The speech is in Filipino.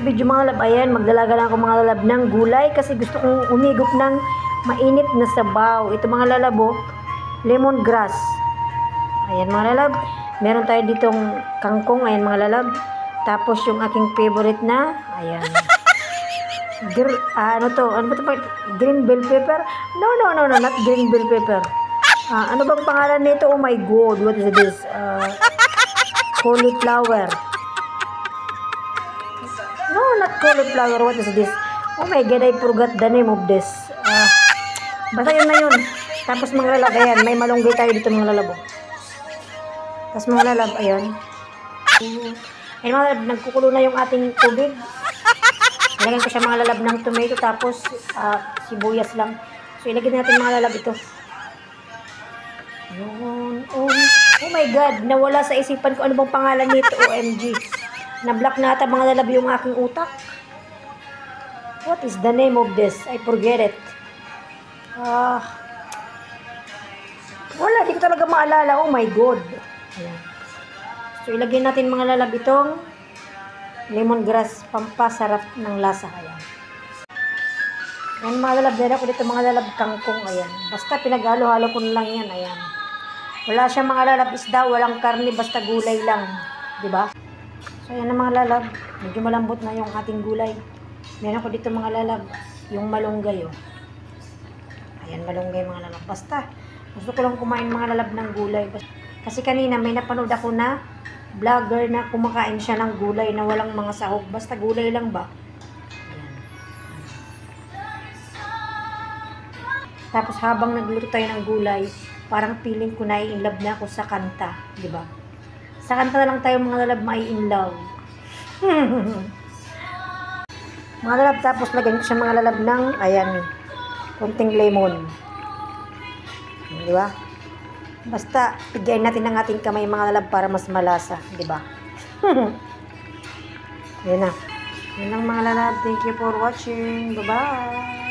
Video mga lalab, ayan, maglalaga lang ako mga lalab ng gulay kasi gusto kong umigop ng mainit na sabaw. Ito mga lalab, oh, lemongrass. Ayan mga lalab, meron tayo ditong kangkong, ayan mga lalab. Tapos yung aking favorite na, ayan. Ano ba ito? Green bell pepper? No, not green bell pepper. Ano bang pangalan nito? Oh my god, what is this? Cauliflower. No, not cauliflower. What is this? Oh my god, I forgot the name of this. Basta yun na yun. Tapos mga lalab, ayan, may malunggay tayo dito mga lalab. Tapos mga lalab, ayan. Ayan mga lalab, nagkukulo na yung ating tubig. Ilagyan ko siya mga lalab ng tomato, tapos sibuyas lang. So ilagyan natin mga lalab ito. Ayun. Oh my god, nawala sa isipan ko ano bang pangalan nito. OMG. Na-block na ata mga lalab yung aking utak. What is the name of this? I forget it. Wala, di ko talaga maalala. Oh my god. Ayan. So ilagay natin mga lalab itong lemongrass, pampasarap ng lasa. Ayan. Ayan mga lalab, dala ko dito mga lalab kangkong. Ayan. Basta pinaghalo-halo ko na lang yan. Ayan. Wala siyang mga lalab isda, walang karne, basta gulay lang. Diba? So ayan na mga lalab, medyo malambot na yung ating gulay. Meron ko dito mga lalab, yung malunggay, oh. Ayan, malunggay mga lalab. Basta, gusto ko lang kumain mga lalab ng gulay. Kasi kanina may napanood ako na vlogger na kumakain siya ng gulay na walang mga sahog. Basta gulay lang ba? Ayan. Tapos habang nagluto tayo ng gulay, parang feeling ko na i-inlove na ako sa kanta. Diba? Sa kanta na lang tayo mga lalab mai-inlove. Mga lalab, tapos lagyan ko siya mga lalab ng, ayan, konting lemon. Diba? Basta, pigayin natin ang ating kamay mga lalab para mas malasa. Diba? Yan na. Yan lang mga lalab. Thank you for watching. Bye-bye.